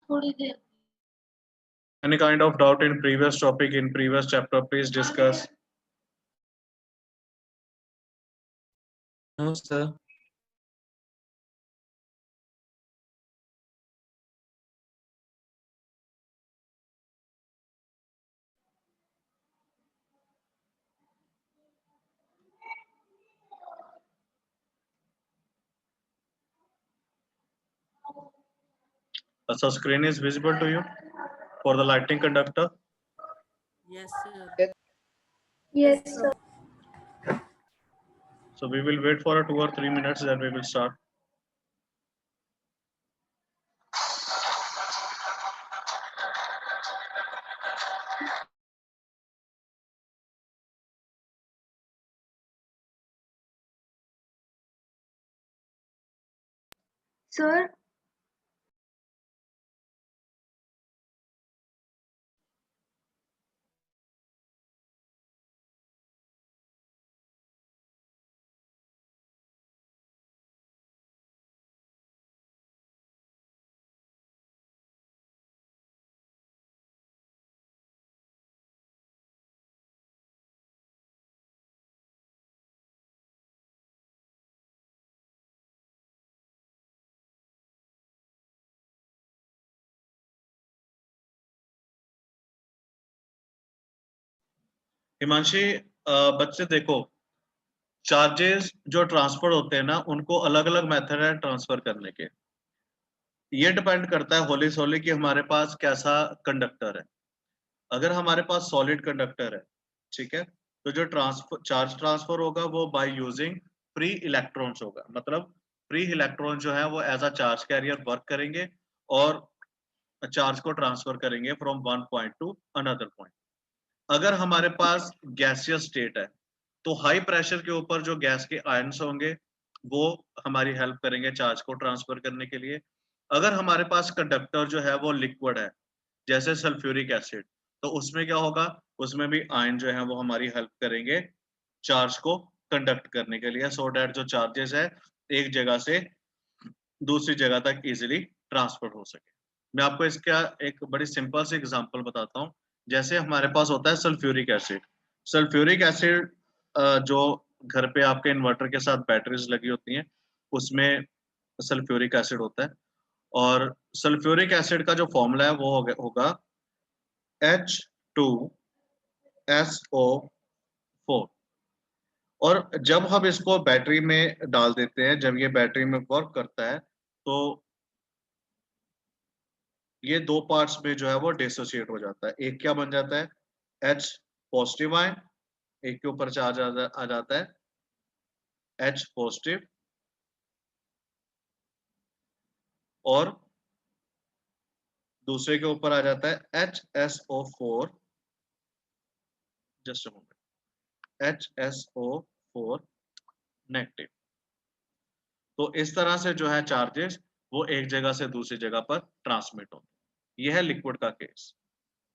थोड़ी देर। Any kind of doubt in previous topic, in previous chapter, please discuss. No, sir. So screen is visible to you for the lightning conductor. Yes, sir. Yes, sir. So we will wait for 2 or 3 minutes, then we will start. Sir, Himanshi, बच्चे देखो, charges जो transfer होते हैं ना, उनको अलग अलग method है ट्रांसफर करने के। ये डिपेंड करता है होली सोली कि हमारे पास कैसा कंडक्टर है। अगर हमारे पास सॉलिड कंडक्टर है, ठीक है, तो जो चार्ज ट्रांसफर होगा वो बाय यूजिंग फ्री इलेक्ट्रॉन्स होगा। मतलब फ्री इलेक्ट्रॉन जो है वो as a charge carrier work करेंगे और चार्ज को ट्रांसफर करेंगे from one point to another point. अगर हमारे पास गैसियस स्टेट है, तो हाई प्रेशर के ऊपर जो गैस के आयंस होंगे वो हमारी हेल्प करेंगे चार्ज को ट्रांसफर करने के लिए। अगर हमारे पास कंडक्टर जो है वो लिक्विड है, जैसे सल्फ्यूरिक एसिड, तो उसमें क्या होगा, उसमें भी आयन जो है वो हमारी हेल्प करेंगे चार्ज को कंडक्ट करने के लिए, सो दैट जो चार्जेस है एक जगह से दूसरी जगह तक इजीली ट्रांसफर हो सके। मैं आपको इसका एक बड़ी सिंपल सी एग्जांपल बताता हूँ। जैसे हमारे पास होता है सल्फ्यूरिक एसिड। सल्फ्यूरिक एसिड जो घर पे आपके इन्वर्टर के साथ बैटरीज लगी होती हैं, उसमें सल्फ्यूरिक एसिड होता है। और सल्फ्यूरिक एसिड का जो फॉर्मूला है वो होगा H2SO4। और जब हम इसको बैटरी में डाल देते हैं, जब ये बैटरी में वर्क करता है, तो ये दो पार्ट्स में जो है वो डिसोसिएट हो जाता है। एक क्या बन जाता है, H पॉजिटिव आयन, एक के ऊपर चार्ज आ जाता है H पॉजिटिव, और दूसरे के ऊपर आ जाता है HSO4, just a moment, HSO4 negative. तो इस तरह से जो है चार्जेस वो एक जगह से दूसरी जगह पर ट्रांसमिट होते। यह है लिक्विड का केस,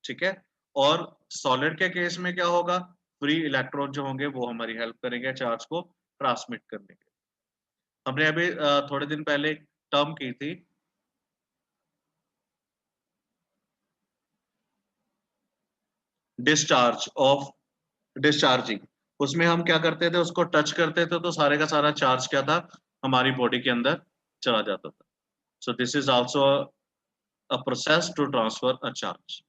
ठीक है। और सॉलिड के केस में क्या होगा, फ्री इलेक्ट्रॉन जो होंगे वो हमारी हेल्प करेंगे चार्ज को ट्रांसमिट करने के। हमने अभी थोड़े दिन पहले एक टर्म की थी, डिस्चार्ज ऑफ डिस्चार्जिंग। उसमें हम क्या करते थे, उसको टच करते थे तो सारे का सारा चार्ज क्या था, हमारी बॉडी के अंदर चला जाता था। So this is also a process to transfer a charge.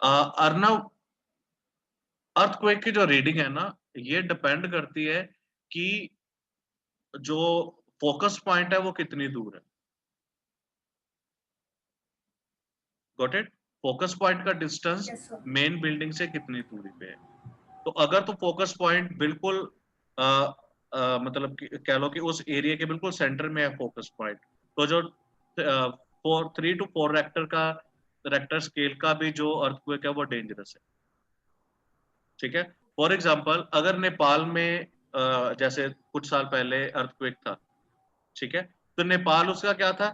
Arnav, earthquake की जो रीडिंग है ना, ये डिपेंड करती है कि जो फोकस पॉइंट है वो कितनी दूर है। Got it? फोकस पॉइंट का distance Yes, sir. Main building से कितनी दूरी पे है। तो अगर तो फोकस पॉइंट बिल्कुल मतलब कह लो कि उस एरिया के बिल्कुल सेंटर में है फोकस पॉइंट, तो जो 3 to 4 रेक्टर का रेक्टर स्केल का भी जो अर्थक्वेक है वो डेंजरस है, ठीक है। फॉर एग्जांपल, अगर नेपाल में जैसे कुछ साल पहले अर्थक्वेक था, ठीक है, तो नेपाल उसका क्या था,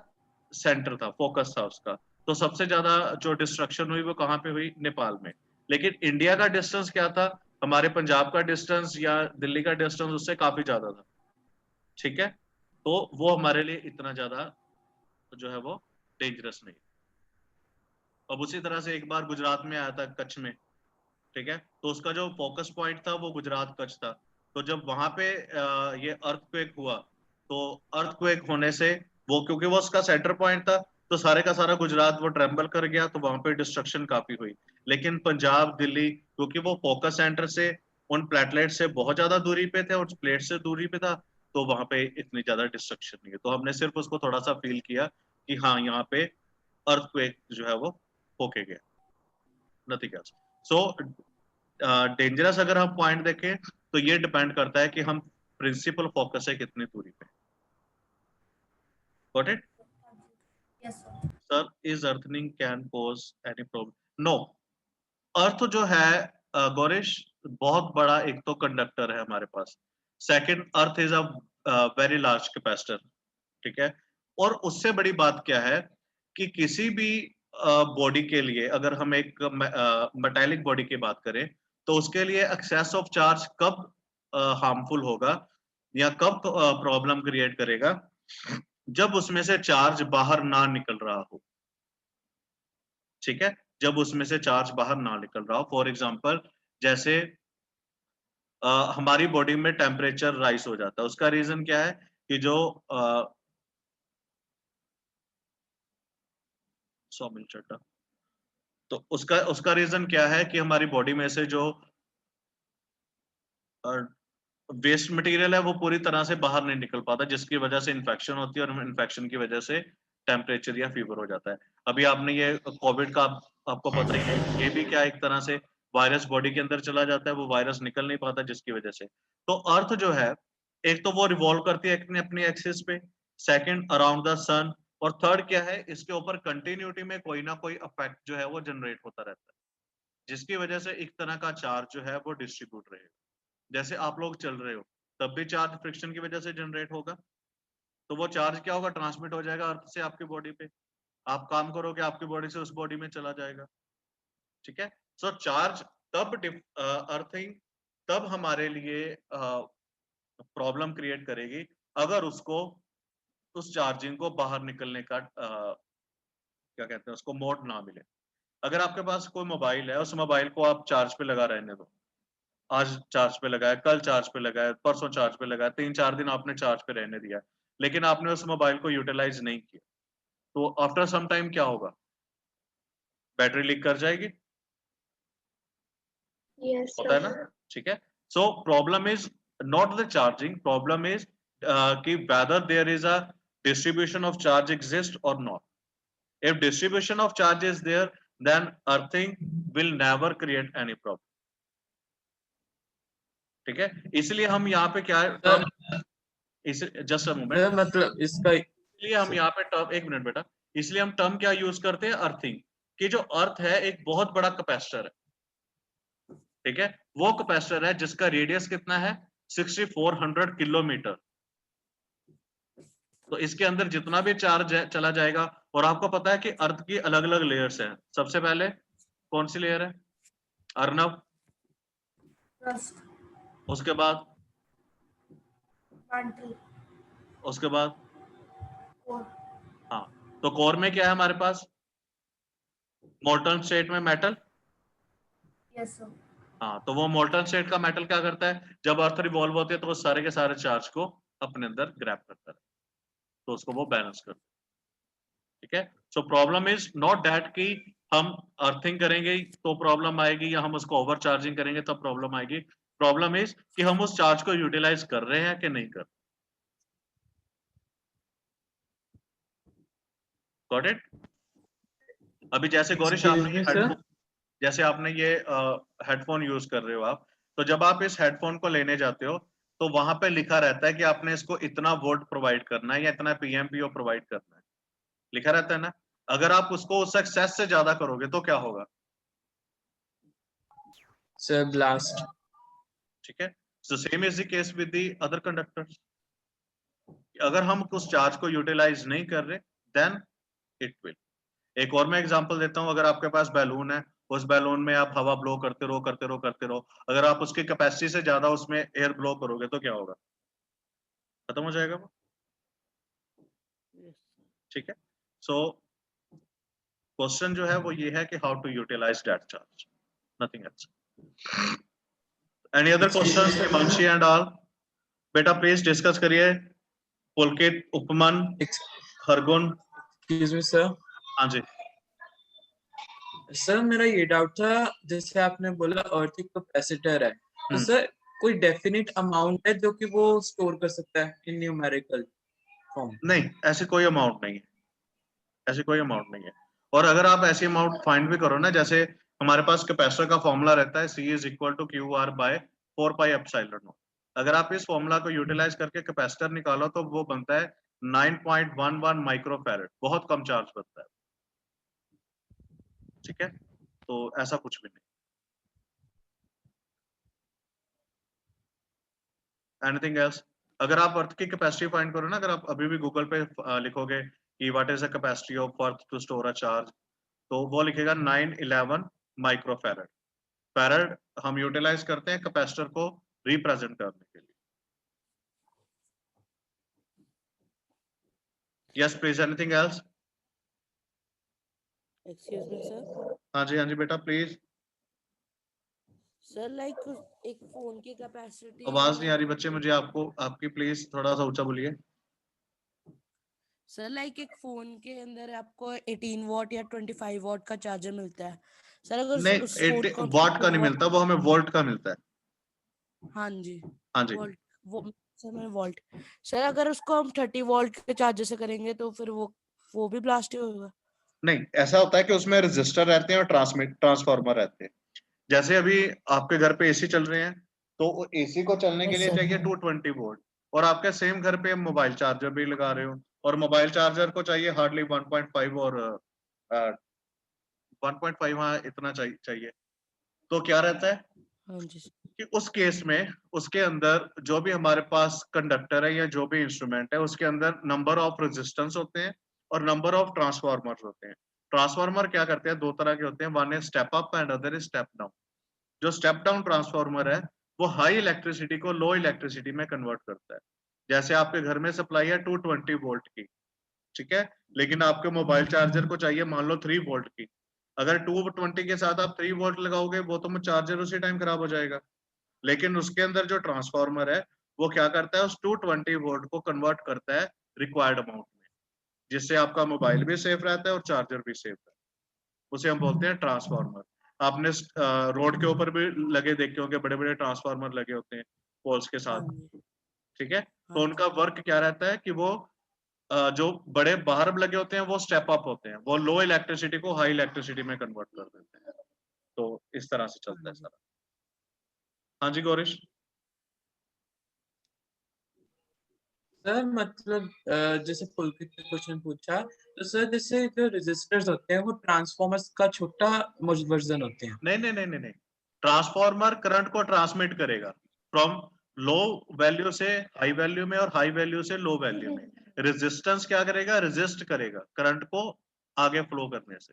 सेंटर था, फोकस था उसका। तो सबसे ज्यादा जो डिस्ट्रक्शन हुई वो कहाँ पे हुई, नेपाल में। लेकिन इंडिया का डिस्टेंस क्या था, हमारे पंजाब का डिस्टेंस या दिल्ली का डिस्टेंस उससे काफी ज्यादा था, ठीक है। तो वो हमारे लिए इतना ज्यादा जो है वो डेंजरस नहीं। अब उसी तरह से एक बार गुजरात में आया था, कच्छ में, ठीक है, तो उसका जो फोकस पॉइंट था वो गुजरात कच्छ था। तो जब वहां पे ये अर्थक्वेक हुआ, तो अर्थक्वेक होने से वो, क्योंकि वो उसका सेंटर पॉइंट था, तो सारे का सारा गुजरात वो ट्रेम्बल कर गया, तो वहां पे डिस्ट्रक्शन काफी हुई। लेकिन पंजाब, दिल्ली, क्योंकि वो फोकस सेंटर से, उन प्लेटलेट से बहुत ज्यादा दूरी पे थे, उस प्लेट से दूरी पे था, तो वहां पे इतनी ज्यादा डिस्ट्रक्शन नहीं है। तो हमने सिर्फ उसको थोड़ा सा फील किया कि हाँ, यहाँ पे अर्थक्वेक जो है वो होके गया, नथिंग एल्स। सो डेंजरस अगर हम पॉइंट देखें, तो ये डिपेंड करता है कि हम प्रिंसिपल फोकस है कितनी दूरी पे। Got it? Yes, sir. Sir, is earthing can cause any problem? No. Earth जो है गौरीश, बहुत बड़ा एक तो कंडक्टर है हमारे पास। Second, earth is a very large capacitor, ठीक है। और उससे बड़ी बात क्या है कि किसी भी बॉडी के लिए, अगर हम एक मेटालिक बॉडी की बात करें, तो उसके लिए एक्सेस ऑफ चार्ज कब हार्मफुल होगा या कब प्रॉब्लम क्रिएट करेगा? जब उसमें से चार्ज बाहर ना निकल रहा हो, ठीक है, जब उसमें से चार्ज बाहर ना निकल रहा हो। फॉर एग्जांपल, जैसे हमारी बॉडी में टेम्परेचर राइज हो जाता है, उसका रीजन क्या है कि जो 100 मिल चटा, तो उसका उसका रीजन क्या है कि हमारी बॉडी में से जो वेस्ट मटेरियल है वो पूरी तरह से बाहर नहीं निकल पाता, जिसकी वजह से इन्फेक्शन होती है, और इन्फेक्शन की वजह से टेम्परेचर या फीवर हो जाता है। अभी आपने ये कोविड का आपको पता ही है, ये भी क्या एक तरह से वायरस बॉडी के अंदर चला जाता है, वो वायरस निकल नहीं पाता, जिसकी वजह से। तो अर्थ जो है, एक तो वो रिवॉल्व करती है अपनी अपनी एक्सिस पे, सेकंड अराउंड द सन, और थर्ड क्या है, इसके ऊपर कंटिन्यूटी में कोई ना कोई इफेक्ट जो है वो जनरेट होता रहता है, जिसकी वजह से एक तरह का चार्ज जो है वो डिस्ट्रीब्यूट रहेगा। जैसे आप लोग चल रहे हो, तब भी चार्ज फ्रिक्शन की वजह से जनरेट होगा, तो वो चार्ज क्या होगा, ट्रांसमिट हो जाएगा अर्थ से आपकी बॉडी पे। आप काम करोगे, आपकी बॉडी से उस बॉडी में चला जाएगा, ठीक है। सो चार्ज तब अर्थिंग तब हमारे लिए प्रॉब्लम क्रिएट करेगी, अगर उसको, उस चार्जिंग को बाहर निकलने का क्या कहते हैं उसको, मोड ना मिले। अगर आपके पास कोई मोबाइल है, उस मोबाइल को आप चार्ज पे लगा रहने दो, आज चार्ज पे लगाया, कल चार्ज पे लगाया, परसों चार्ज पे लगाया, 3-4 दिन आपने चार्ज पे रहने दिया, लेकिन आपने उस मोबाइल को यूटिलाइज नहीं किया, तो आफ्टर सम टाइम क्या होगा, बैटरी लीक कर जाएगी, Yes, होता है ना, sir. ठीक है। So problem is not the charging, problem is कि whether there is a distribution of charge exist or not. If distribution of charge is there, then earthing will never create any problem, ठीक है। इसलिए हम यहाँ पे क्या है, sir इस जस्ट अ मोमेंट, सर मतलब इसका इसलिए हम यहाँ पे टर्म, एक मिनट बेटा, इसलिए हम टर्म क्या यूज करते हैं, अर्थिंग, कि जो अर्थ है एक बहुत बड़ा कैपेसिटर है, ठीक है। वो कैपेसिटर है जिसका रेडियस कितना है, 6400 किलोमीटर। तो इसके अंदर जितना भी चार्ज है चला जाएगा। और आपको पता है कि अर्थ की अलग अलग लेयर्स हैं। सबसे पहले कौन सी लेयर है अर्नव? Trust. उसके बाद, Mantle. उसके बाद, Core. हाँ, तो कोर में क्या है हमारे पास, मोल्टन स्टेट में मेटल। Yes, sir. हाँ, तो वो मोल्टन स्टेट का मेटल क्या करता है, जब अर्थ रिवॉल्व होती है तो वो सारे के सारे चार्ज को अपने अंदर ग्रैब करता है, तो उसको वो बैलेंस करता है, ठीक है। So problem is not that कि हम अर्थिंग करेंगे तो प्रॉब्लम आएगी, या हम उसको ओवर चार्जिंग करेंगे तब प्रॉब्लम आएगी। प्रॉब्लम इज कि हम उस चार्ज को यूटिलाइज कर रहे हैं कि नहीं कर रहे। Got it? अभी जैसे गौरीश आपने ये Excuse me, sir. हेडफोन, जैसे आपने ये हेडफोन यूज कर रहे हो आप, तो जब आप इस हेडफोन को लेने जाते हो, तो वहां पे लिखा रहता है कि आपने इसको इतना वोल्ट प्रोवाइड करना है या इतना पीएमपीओ प्रोवाइड करना है, लिखा रहता है ना। अगर आप उसको उस एक्सेस से ज्यादा करोगे तो क्या होगा, Sir, blast. ठीक है। So same is the case with the other conductors. अगर हम उस चार्ज को यूटिलाइज नहीं कर रहे, देन इट विल। एक और मैं एग्जांपल देता हूं, अगर आपके पास बैलून है, उस बैलून में आप हवा ब्लो करते रहो करते रहो करते रहो, अगर आप उसकी कैपेसिटी से ज्यादा उसमें एयर ब्लो करोगे तो क्या होगा, खत्म हो जाएगा वो। ठीक है, सो क्वेश्चन जो है वो ये है कि how to utilize that charge, nothing else. Any other questions Himanshi and all? बेटा प्लीज डिस्कस करिए। Pulkit, Upman, Hargun. Excuse me sir. हाँ जी। सर मेरा ये डाउट था, जैसे आपने बोला अर्थ एक कैपेसिटर है, तो सर कोई डेफिनेट अमाउंट है जो कि वो स्टोर कर सकता है इन न्यूमेरिकल फॉर्म? नहीं, ऐसी कोई अमाउंट नहीं है, ऐसी कोई अमाउंट नहीं है। और अगर आप ऐसी अमाउंट फाइंड भी करो ना, जैसे हमारे पास कैपेसिटर का फॉर्मूला रहता है C is equal to q r by 4 pi epsilon nought. अगर आप इस फॉर्मूला को यूटिलाइज करके कैपेसिटर निकालो तो वो बनता है 9.11 माइक्रोफैरड, बहुत कम चार्ज बनता है। ठीक है, तो ऐसा कुछ भी नहीं। Anything else? अगर आप अर्थ की कैपेसिटी फाइंड करो ना, अगर आप अभी भी गूगल पे लिखोगे कि what is the capacity of earth to store a charge, तो वो लिखेगा 911 माइक्रोफैरड। फैरड हम यूटिलाइज करते हैं कैपेसिटर को रिप्रेजेंट करने के लिए। Yes please, anything else? Excuse me, sir. हाँ जी बेटा प्लीज। Sir, like एक फोन की कैपेसिटी आवाज नहीं आ रही बच्चे मुझे आपको आपकी, प्लीज थोड़ा सा ऊंचा बोलिए। सर लाइक एक फोन के अंदर आपको 18 वॉट या 25 वॉट का चार्जर मिलता है सर, अगर नहीं, उस फोन को 80 वाट का नहीं मिलता, वो हमें वोल्ट का मिलता है। हाँ जी हाँ जी। वोल्ट, वो सर मैं वोल्ट। सर अगर उसको हम 30 वोल्ट के चार्जर से करेंगे तो फिर वो भी ब्लास्ट ही होगा? नहीं, ऐसा होता है कि उसमें रजिस्टर रहते हैं और ट्रांसफार्मर रहते हैं। जैसे अभी आपके घर पे एसी चल रहे हैं, तो एसी को चलने के Yes, लिए sir. चाहिए 220 वोल्ट, और आपके सेम घर पे मोबाइल चार्जर भी लगा रहे हो, और मोबाइल चार्जर को चाहिए हार्डली 1.5 और 1.5, हाँ इतना चाहिए। तो क्या रहता है हाँ जी sir. कि उस केस में उसके अंदर जो भी हमारे पास कंडक्टर है या जो भी इंस्ट्रूमेंट है, उसके अंदर नंबर ऑफ रेजिस्टेंस होते हैं और नंबर ऑफ ट्रांसफार्मर्स होते हैं। ट्रांसफार्मर क्या करते हैं, दो तरह के होते हैं, one is step up and other is step down. जो स्टेप डाउन ट्रांसफार्मर है वो हाई इलेक्ट्रिसिटी को लो इलेक्ट्रिसिटी में कन्वर्ट करता है। जैसे आपके घर में सप्लाई है 220 वोल्ट की, ठीक है, लेकिन आपके मोबाइल चार्जर को चाहिए मान लो 3 वोल्ट की। अगर 220 के साथ आप 3 वोल्ट लगाओगे वो तो चार्जर उसी टाइम खराब हो जाएगा। लेकिन उसके अंदर जो ट्रांसफार्मर है वो क्या करता है, उस 220 वोल्ट को कन्वर्ट करता है रिक्वायर्ड अमाउंट में, जिससे आपका मोबाइल भी सेफ रहता है और चार्जर भी सेफ है। उसे हम बोलते हैं ट्रांसफार्मर। आपने रोड के ऊपर भी लगे देखे होंगे, बड़े बड़े ट्रांसफार्मर लगे होते हैं पोल्स के हाँ साथ, जी ठीक है। हाँ तो जी उनका वर्क क्या रहता है कि वो जो बड़े बाहर लगे होते हैं वो स्टेप अप होते हैं, वो लो इलेक्ट्रिसिटी को हाई इलेक्ट्रिसिटी में कन्वर्ट कर देते हैं। तो इस तरह से चलता है हाँ जी। सारा। हाँ जी गौरीश। सर मतलब जैसे पुलकित ने क्वेश्चन पूछा, तो सर जैसे जो रेजिस्टर्स होते हैं वो ट्रांसफॉर्मर्स का छोटा वर्जन होते हैं? नहीं, ट्रांसफार्मर करंट को ट्रांसमिट करेगा फ्रॉम लो वैल्यू से हाई वैल्यू में और हाई वैल्यू से लो वैल्यू में। रेजिस्टेंस क्या करेगा, रेजिस्ट करेगा करंट को आगे फ्लो करने से,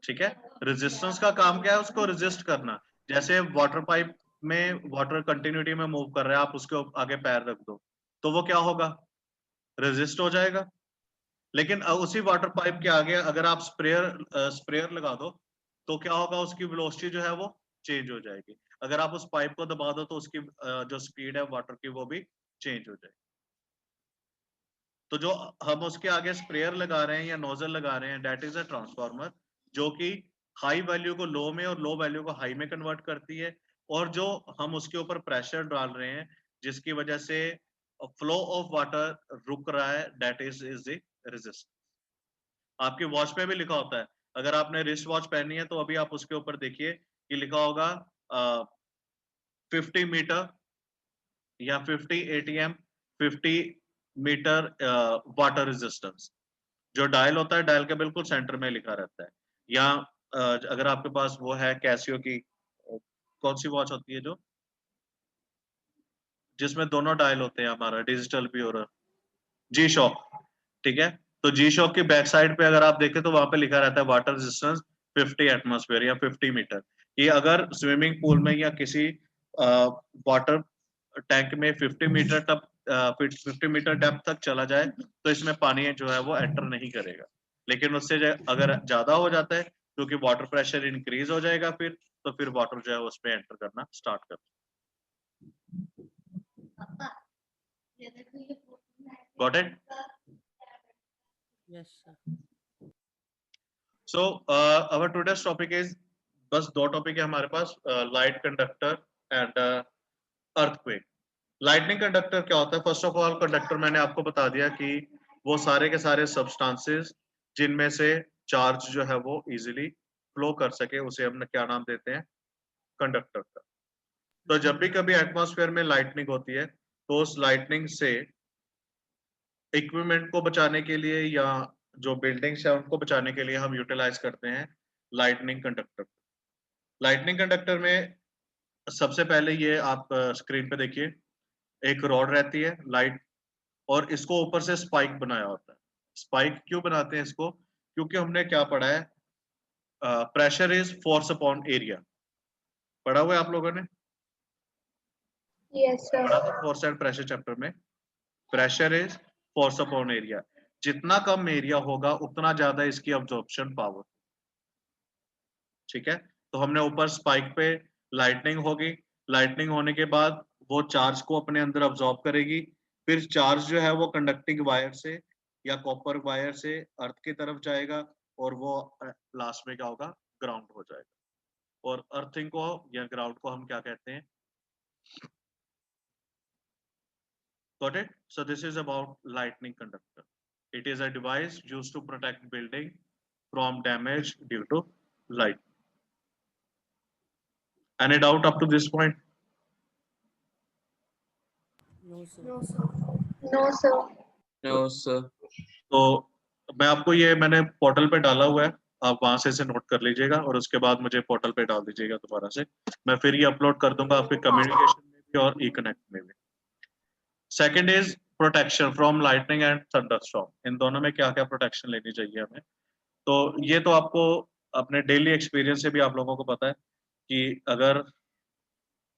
ठीक है। रेजिस्टेंस का काम क्या है, उसको रेजिस्ट करना। जैसे वाटर पाइप में वाटर कंटिन्यूटी में मूव कर रहा है, आप उसके आगे पैर रख दो तो वो क्या होगा, रेजिस्ट हो जाएगा। लेकिन उसी वाटर पाइप के आगे अगर आप स्प्रेयर लगा दो तो क्या होगा, उसकी वेलोसिटी जो है वो चेंज हो जाएगी। अगर आप उस पाइप को दबा दो तो उसकी जो स्पीड है वाटर की वो भी चेंज हो जाएगी। तो जो हम उसके आगे स्प्रेयर लगा रहे हैं या नोजल लगा रहे हैं, दैट इज अ ट्रांसफार्मर, जो कि हाई वैल्यू को लो में और लो वैल्यू को हाई में कन्वर्ट करती है। और जो हम उसके ऊपर प्रेशर डाल रहे हैं जिसकी वजह से फ्लो ऑफ वाटर रुक रहा है, दैट इज द रेजिस्टेंस। आपकी वॉच पे भी लिखा होता है, अगर आपने रिस्ट वॉच पहनी है तो अभी आप उसके ऊपर देखिए कि लिखा होगा 50 मीटर या 50 ATM 50 मीटर वाटर रेजिस्टेंस। जो डायल होता है, डायल के बिल्कुल सेंटर में लिखा रहता है। या अगर आपके पास वो है कैसियो की कौन सी वॉच होती है जो जिसमें दोनों डायल होते हैं, हमारा डिजिटल भी और जी शॉक, ठीक है। तो जी शॉक की बैक साइड पे अगर आप देखें तो वहां पे लिखा रहता है वाटर रेजिस्टेंस 50 एटमॉस्फेयर या 50 मीटर। ये अगर स्विमिंग पूल में या किसी वाटर टैंक में 50 मीटर तक 50 मीटर डेप्थ तक चला जाए तो इसमें पानी जो है वो एंटर नहीं करेगा। लेकिन उससे अगर ज्यादा हो जाता है क्योंकि वाटर प्रेशर इंक्रीज हो जाएगा फिर, तो फिर वाटर जो है उसमें एंटर करना स्टार्ट कर। Got it? Yes sir. So our today's topic is, बस 2 टॉपिक है हमारे पास, light conductor and earthquake. Lightning conductor क्या होता है? फर्स्ट ऑफ ऑल कंडक्टर मैंने आपको बता दिया कि वो सारे के सारे सब्सटेंसेस जिनमें से चार्ज जो है वो इजीली फ्लो कर सके, उसे हम क्या नाम देते हैं? कंडक्टर का। तो जब भी कभी एटमॉस्फेयर में लाइटनिंग होती है तो उस लाइटनिंग से इक्विपमेंट को बचाने के लिए या जो बिल्डिंग्स है उनको बचाने के लिए हम यूटिलाइज करते हैं लाइटनिंग कंडक्टर। लाइटनिंग कंडक्टर में सबसे पहले ये आप स्क्रीन पे देखिए, एक रॉड रहती है लाइट, और इसको ऊपर से स्पाइक बनाया होता है। स्पाइक क्यों बनाते हैं इसको? क्योंकि हमने क्या पढ़ा है, pressure is force upon area, पढ़ा हुआ है आप लोगों ने? Yes, sir. पढ़ा था फोर्स एंड प्रेशर चैप्टर में। Pressure is force upon area, जितना कम एरिया होगा उतना ज्यादा इसकी अब्जॉर्प्शन पावर। ठीक है, तो हमने ऊपर स्पाइक पे लाइटनिंग होगी, लाइटनिंग होने के बाद वो चार्ज को अपने अंदर अब्जॉर्ब करेगी, फिर चार्ज जो है वो कंडक्टिंग वायर से या कॉपर वायर से अर्थ की तरफ जाएगा, और वो लास्ट में क्या होगा? ग्राउंड हो जाएगा। और अर्थिंग को या ग्राउंड को हम क्या कहते हैं? Got it? So this is about lightning conductor. It is a device used to protect building from damage due to light. Any doubt up to this point? No sir. No, sir. No, sir. No, sir. तो मैं आपको ये मैंने portal पे डाला हुआ है, आप वहां से इसे नोट कर लीजिएगा और उसके बाद मुझे पोर्टल पे डाल दीजिएगा दोबारा से। मैं फिर ये अपलोड कर दूंगा आपके कम्युनिकेशन में भी और ई कनेक्ट में भी। Second is protection from lightning and thunderstorm. इन दोनों में क्या क्या प्रोटेक्शन लेनी चाहिए हमें? तो ये तो आपको अपने डेली एक्सपीरियंस से भी आप लोगों को पता है कि अगर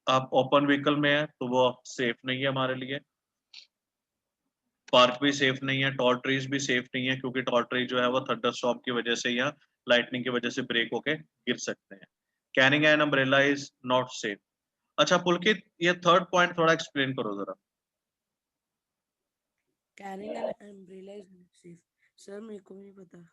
आप ओपन व्हीकल में है तो वो सेफ नहीं है हमारे लिए, पार्क भी सेफ नहीं है, टॉल ट्रीज भी सेफ नहीं है, क्योंकि टॉल ट्री जो है वो थंडरस्टॉर्म की वजह से या लाइटनिंग की वजह से ब्रेक होके गिर सकते हैं। Carrying an umbrella is not safe. अच्छा पुलकित, ये थर्ड पॉइंट थोड़ा एक्सप्लेन करो जरा। Carrying an umbrella is not safe. Sir मेरे को नहीं पता।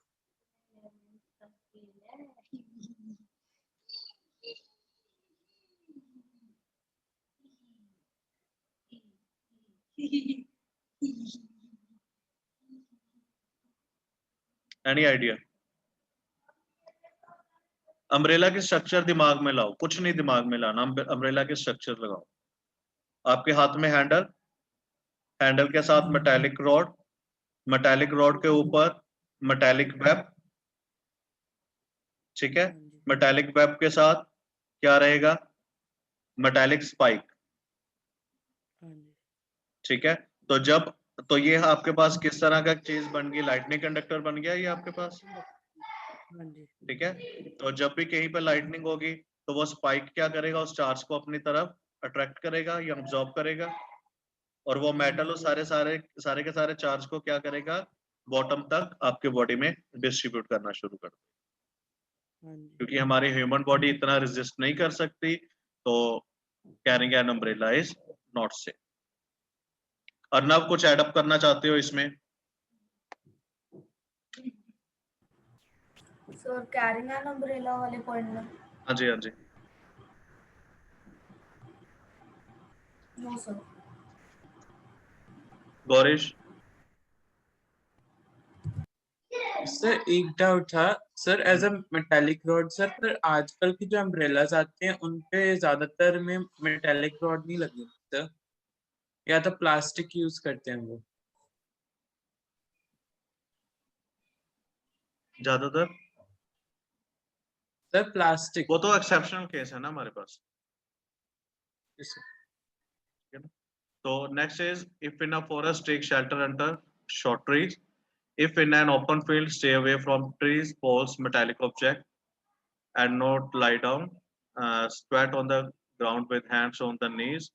Any idea? अम्ब्रेला की स्ट्रक्चर दिमाग में लाओ, कुछ नहीं दिमाग में लाना, अम्ब्रेला की स्ट्रक्चर लगाओ। आपके हाथ में हैंडल, हैंडल के साथ मेटालिक रॉड, मेटालिक रॉड के ऊपर मेटालिक वेब, ठीक है? हाँ जी। मेटालिक वेब के साथ क्या रहेगा? मेटालिक स्पाइक, हाँ जी। ठीक है? तो जब तो ये आपके पास किस तरह का चीज बन गई? लाइटनिंग कंडक्टर बन गया ये आपके पास, हाँ जी। ठीक है? तो जब भी कहीं पे लाइटनिंग होगी तो वो स्पाइक क्या करेगा? उस चार्ज को अपनी तरफ अट्रैक्ट करेगा या ऑब्जॉर्ब करेगा, और वो मेटल उस सारे के सारे चार्ज को क्या करेगा? बॉटम तक आपके बॉडी में डिस्ट्रीब्यूट करना शुरू कर देगा। हाँ जी। क्योंकि हमारी ह्यूमन बॉडी इतना रेजिस्ट नहीं कर सकती, तो carrying an umbrella is not safe. Arnav, कुछ एडअप करना चाहते हो इसमें? Sir, carrying an umbrella वाले point में? हाँ जी, हाँ जी। No, sir. गौरीश? सर एक डाउट था sir, as a metallic rod sir, पर आजकल की जो अम्ब्रेलाज आते हैं उन पे ज्यादातर में मेटालिक रॉड नहीं लगे सर, या तो प्लास्टिक यूज करते हैं वो। ज्यादातर सर प्लास्टिक। वो तो एक्सेप्शनल केस है ना हमारे पास। तो next is, if in a forest take shelter under short trees, if in an open field stay away from trees, poles, metallic object, and not lie down, squat on the ground with hands on the knees,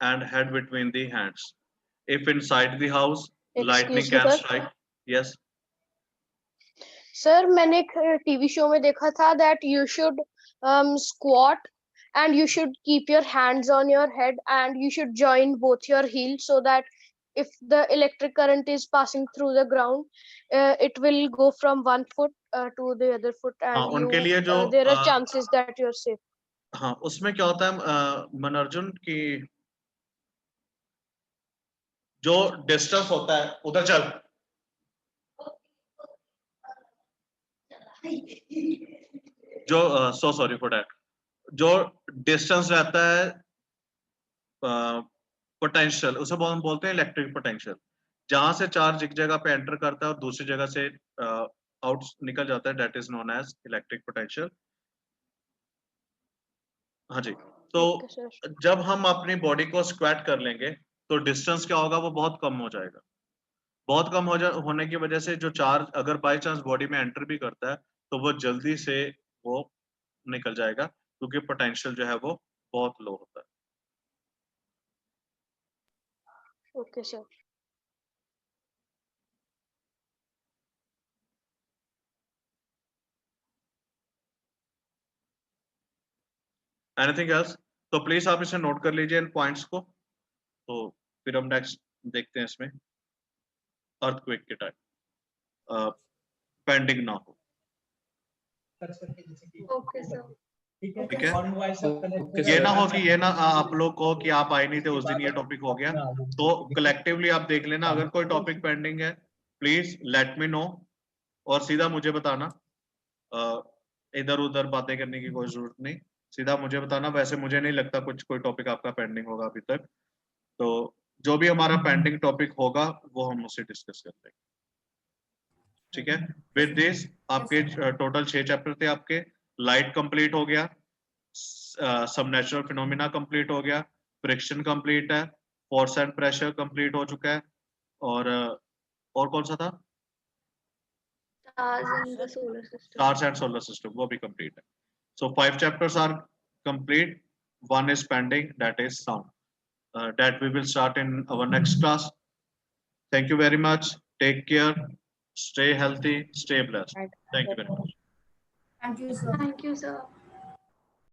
and head between the hands. If inside the house, lightning Excuse me, can sir. strike. Yes. Sir मैंने एक TV show में देखा था that you should squat and you should keep your hands on your head and you should join both your heels so that if the electric current is passing through the ground, it will go from one foot to the other foot हाँ, and उनके लिए जो there are chances that you're safe. हाँ, उसमें क्या होता है मनोरंजन की जो डिस्टेंस होता है उधर चल जो सो सॉरी फॉर दैट जो डिस्टेंस रहता है पोटेंशियल उसे हम बोलते हैं इलेक्ट्रिक पोटेंशियल जहां से चार्ज एक जगह पे एंटर करता है और दूसरी जगह से आउट निकल जाता है that is known as electric potential. हाँ जी, तो Okay, sir. जब हम अपनी बॉडी को स्क्वाट कर लेंगे तो डिस्टेंस क्या होगा वो बहुत कम हो जाएगा। बहुत कम होने की वजह से जो चार्ज अगर बाय चांस बॉडी में एंटर भी करता है तो वो जल्दी से वो निकल जाएगा क्योंकि पोटेंशियल जो है वो बहुत लो होता है। Okay, sir. Anything else? तो प्लीज आप इसे नोट कर लीजिए इन पॉइंट्स को। तो फिर हम नेक्स्ट देखते हैं इसमें अर्थक्वेक के टाइम पेंडिंग ना हो। Okay sir. ठीक है, ओके ये ना सर। हो कि ये ना आप लोग को कि आप आए नहीं थे उस दिन ये टॉपिक हो गया। तो कलेक्टिवली आप देख लेना अगर कोई टॉपिक पेंडिंग है प्लीज लेट मी नो और सीधा मुझे बताना। इधर उधर बातें करने की कोई जरूरत नहीं, सीधा मुझे बताना। वैसे मुझे नहीं लगता कुछ कोई टॉपिक आपका पेंडिंग होगा अभी तक। तो जो भी हमारा पेंडिंग टॉपिक होगा वो हम उससे डिस्कस करते हैं। ठीक है, विद दिस आपके टोटल 6 चैप्टर थे आपके। लाइट कंप्लीट हो गया, सब नेचुरल फिनोमिना कंप्लीट हो गया, फ्रिक्शन कंप्लीट है, फोर्स एंड प्रेशर कंप्लीट हो चुका है और कौन सा था? Stars in the solar system. Stars and solar system, वो भी कंप्लीट है। So 5 chapters are complete, 1 is pending, that is sound. That we will start in our next class. Thank you very much. Take care. Stay healthy. Stay blessed. Thank you very much. Thank you, sir. Thank you, sir.